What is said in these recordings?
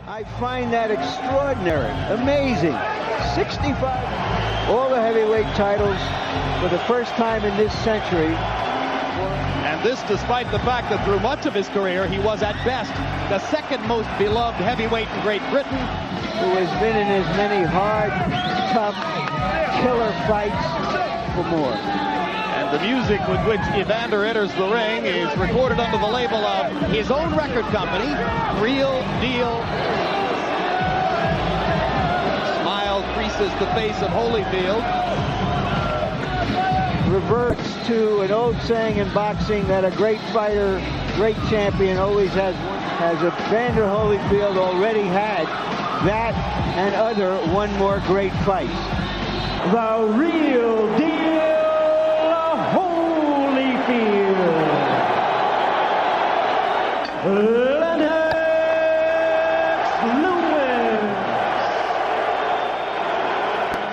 I find that extraordinary, amazing. 65, all the heavyweight titles for the first time in this century. And this despite the fact that through much of his career he was at best the second most beloved heavyweight in Great Britain. Who has been in as many hard, tough, killer fights for more. And the music with which Evander enters the ring is recorded under the label of his own record company, Real Deal. Smile creases the face of Holyfield. Reverts to an old saying in boxing that a great fighter, great champion always has one. Has Evander Holyfield already had that and other one more great fight. The Real Deal Holyfield. Lennox Lewis.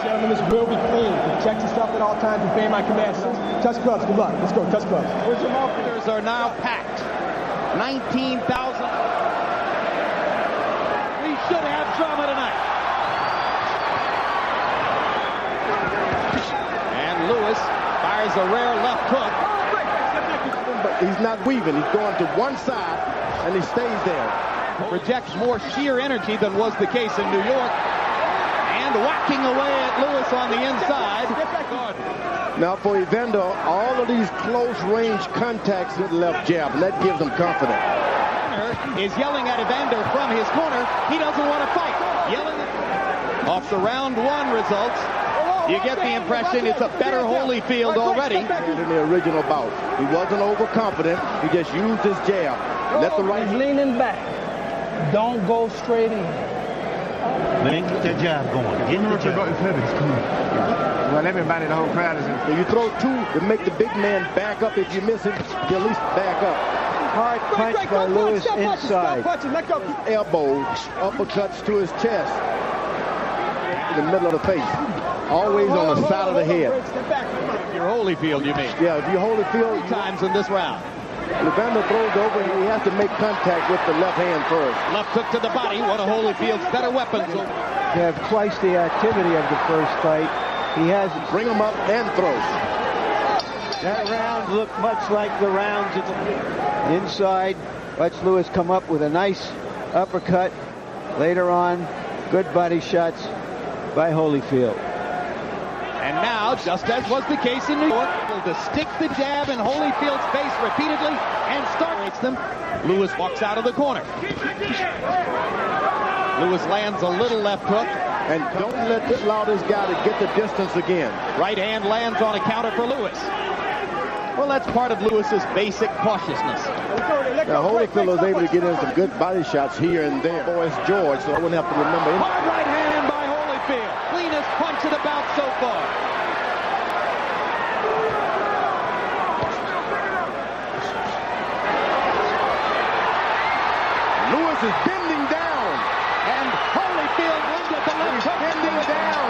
Gentlemen, this will be clean. Protect yourself at all times and obey my commands. Touch gloves. Good luck. Let's go. Touch gloves. The marketers are now packed. 19,000. We should have drama tonight. And Lewis fires a rare left hook. But he's not weaving. He's going to one side, and he stays there. Projects more sheer energy than was the case in New York. And whacking away at Lewis on the inside. Now for Evander, all of these close-range contacts with the left jab, and that gives him confidence. Is yelling at Evander from his corner. He doesn't want to fight. Yelling off the round one results. You get the impression it's a better Holyfield already. In the original bout, he wasn't overconfident. He just used his jab. Let the right. He's leaning back. Don't go straight in. Get that jab going. Get the jab. Well, everybody, the whole crowd is in. If you throw two to make the big man back up, if you miss him, he'll at least back up. Hard punch by Lewis inside. Elbows, uppercuts to his chest. In the middle of the face. Always on the side of the head. You're Holyfield, you mean? Yeah, if you Holyfield. 3 times in this round. Evander throws over, he has to make contact with the left hand first. Left hook to the body, one of Holyfield's better weapons. They have twice the activity of the first fight. He has bring him up and throw. That round looked much like the rounds inside. Watch Lewis come up with a nice uppercut. Later on, good body shots by Holyfield. And now, just as was the case in New York, to stick the jab in Holyfield's face repeatedly and starts them. Lewis walks out of the corner. Lewis lands a little left hook. And don't allow this guy to get the distance again. Right hand lands on a counter for Lewis. Well, that's part of Lewis's basic cautiousness. Now, Holyfield was able to get in some good body shots here and there. Boy, it's George, so I wouldn't have to remember him. Hard right hand by Holyfield. Cleanest punch of the bout so far. Lewis is bending down. And Holyfield wins with the left hook. Bending down.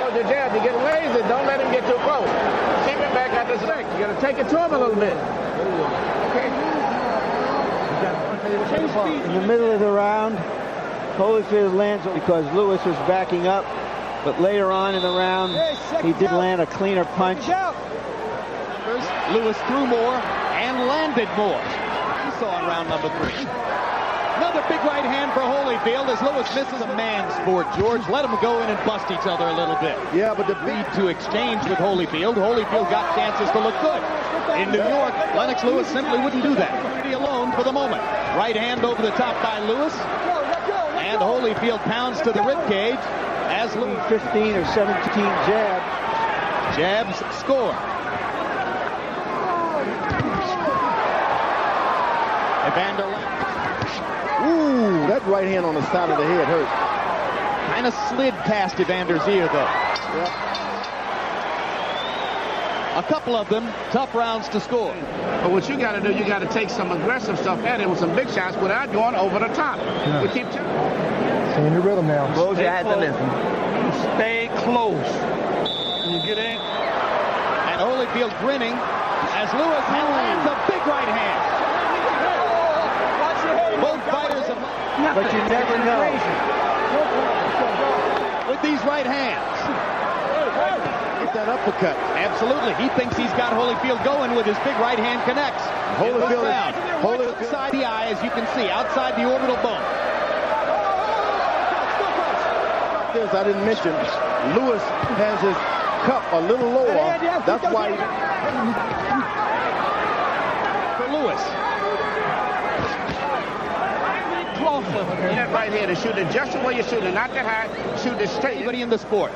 The jab, you get lazy, don't let him get too close. Keep it back at the stick. You got to take it to him a little bit. Okay. In the middle of the round, Holyfield lands because Lewis was backing up, but later on in the round, he did land a cleaner punch. Lewis threw more and landed more. You saw in round number 3. Another big right hand for Holyfield as Lewis misses. A man's sport, George. Let them go in and bust each other a little bit. Yeah, but the lead to exchange with Holyfield. Holyfield got chances to look good. In New York, Lennox Lewis simply wouldn't do that. Be alone for the moment. Right hand over the top by Lewis. And Holyfield pounds to the ribcage as Lewis. 15 or 17 jabs. Jabs score. Evander. Ooh, that right hand on the side of the head hurt. Kind of slid past Evander's ear, though. Yep. A couple of them, tough rounds to score. But what you got to do, you got to take some aggressive stuff at him with some big shots without going over the top. Yeah. We keep Stay in your rhythm now. Close your eyes and listen. Stay close. You get in. And Holyfield grinning as Lewis lands a big right hand. Both fighters but you never know. With these right hands. Get that uppercut. Absolutely. He thinks he's got Holyfield going with his big right hand connects. Holyfield outside the eye, as you can see, outside the orbital bone. This I didn't mention. Lewis has his cup a little lower. That's why. For Lewis. That right here to shoot it just the way you shoot it, not that high. Shoot it straight. Anybody in the sport.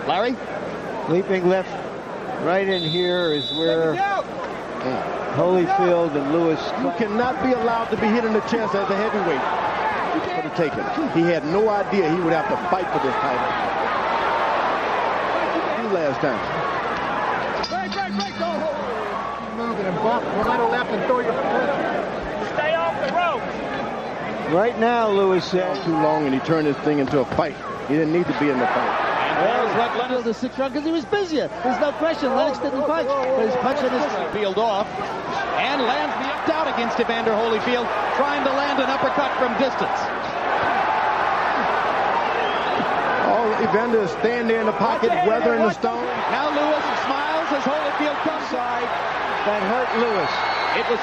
Larry? Leaping left, right in here is where Holyfield and Lewis. You cannot be allowed to be hit in the chest as a heavyweight. For the taking. He had no idea he would have to fight for this title. Last time. Break, go. Move it and bump right or left and throw your foot. Stay off the rope. Right now, Lewis says. Too long, and he turned this thing into a fight. He didn't need to be in the fight. There's what Lennox the 6th round because he was busier. There's no question. Lennox didn't punch, but he's punching his field off and lands the up out against Evander Holyfield, trying to land an uppercut from distance. Evander is standing there in the pocket, weathering the stone. Now Lewis smiles as Holyfield comes side. That hurt Lewis. It was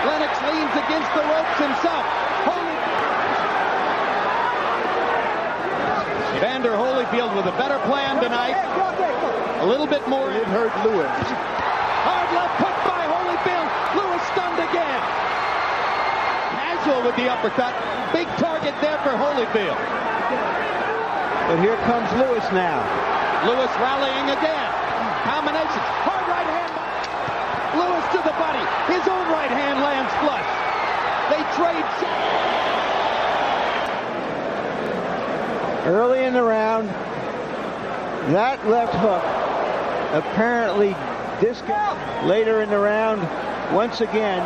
Lennox leans against the ropes himself. Evander Holyfield with a better plan tonight. A little bit more. It hurt Lewis. Hard left hook by Holyfield. Lewis stunned again. Casual with the uppercut. Big target there for Holyfield. But here comes Lewis now. Lewis rallying again. Combinations. Hard right hand. Lewis to the body. His own right hand lands flush. They trade. Early in the round, that left hook apparently disconnected. Later in the round, once again,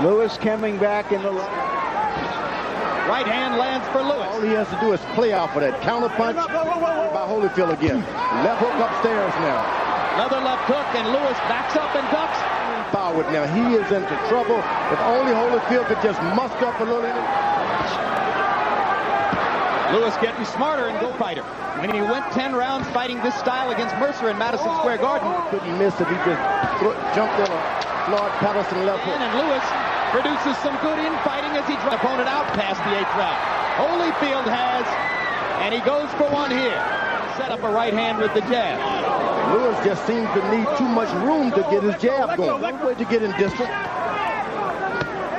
Lewis coming back in the right hand lands for Lewis. All he has to do is play out for that counter punch by Holyfield again. Left hook upstairs now. Another left hook, and Lewis backs up and ducks. Forward now. He is into trouble. If only Holyfield could just muster up a little. Lewis getting smarter and go fighter. When he went 10 rounds fighting this style against Mercer in Madison Square Garden. Couldn't miss if he just jumped in a Floyd Patterson left hook. And Lewis produces some good infighting as he drives opponent out past the 8th round. Holyfield has, and he goes for one here. Set up a right hand with the jab. Lewis just seems to need too much room to get his jab going. No way to get in distance.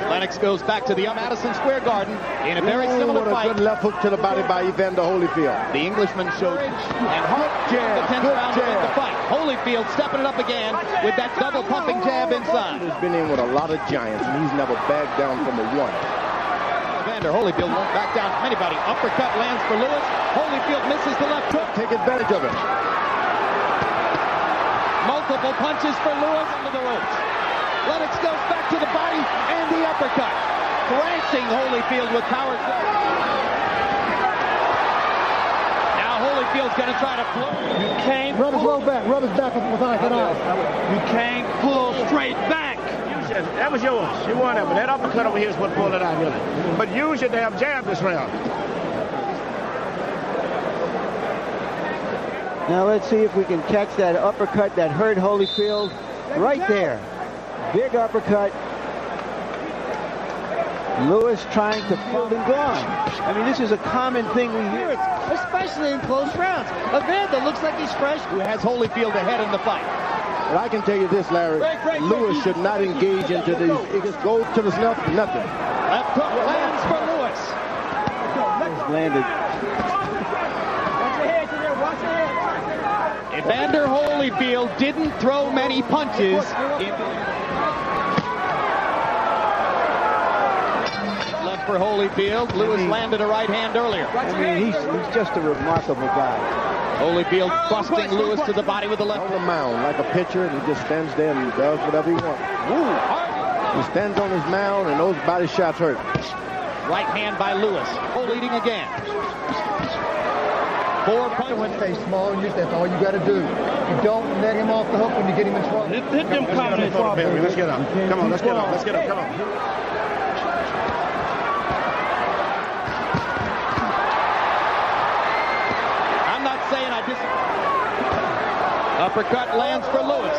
Lennox goes back to the Madison Square Garden in a very similar fight. Good left hook to the body by Evander Holyfield. The Englishman showed and hard jab, the 10th round of the fight. Holyfield stepping it up again with that double pumping jab inside. He's been in with a lot of giants, and he's never backed down from a one. Evander Holyfield won't back down from anybody. Uppercut lands for Lewis. Holyfield misses the left hook. Take advantage of it. Multiple punches for Lewis into the ropes. Lennox goes back to the body and the uppercut. Thrashing Holyfield with power. Now Holyfield's going to try to float. You can't rub his low back. Rub his back without an eye. You can't pull straight back. That was yours. You won that, but that uppercut over here is what pulled it out, really. But use your damn jab this round. Now let's see if we can catch that uppercut that hurt Holyfield right there. Big uppercut. Lewis trying to field and gone. I mean, this is a common thing we hear, especially in close rounds. Evander looks like he's fresh. Who has Holyfield ahead in the fight. But I can tell you this, Larry. Lewis should not engage into these. He just goes to the left, nothing. Left hook lands for Lewis. It's landed. Evander Holyfield didn't throw many punches. Left for Holyfield. Lewis landed a right hand earlier. I mean, he's just a remarkable guy. Holyfield busting Lewis to the body with the left. On the mound like a pitcher, and he just stands there and does whatever he wants. He stands on his mound, and those body shots hurt. Right hand by Lewis. Leading again. 4 punches. When stay small, that's all you got to do. You don't let him off the hook when you get him in trouble. Hit them comments. Let's get up. Come on, let's get up. Let's get up. Come on. saying I disagree. Uppercut lands for Lewis.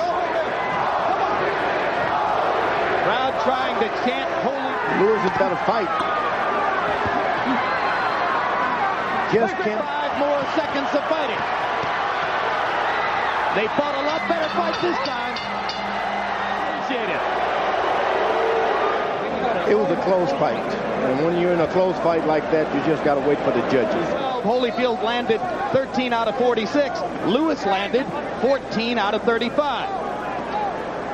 Crowd trying to chant Holyfield. Lewis has got to fight. Just can't. 5 more seconds of fighting. They fought a lot better fight this time. Appreciate it. It was a close fight. And when you're in a close fight like that, you just got to wait for the judges. Holyfield landed 13 out of 46. Lewis landed 14 out of 35.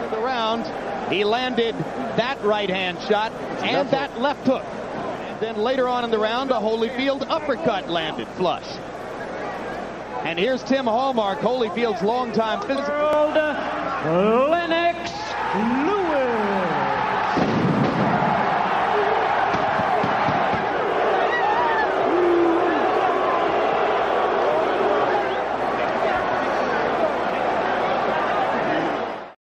In the round, he landed that right-hand shot and that left hook. And then later on in the round, a Holyfield uppercut landed flush. And here's Tim Hallmark, Holyfield's longtime physical. Lennox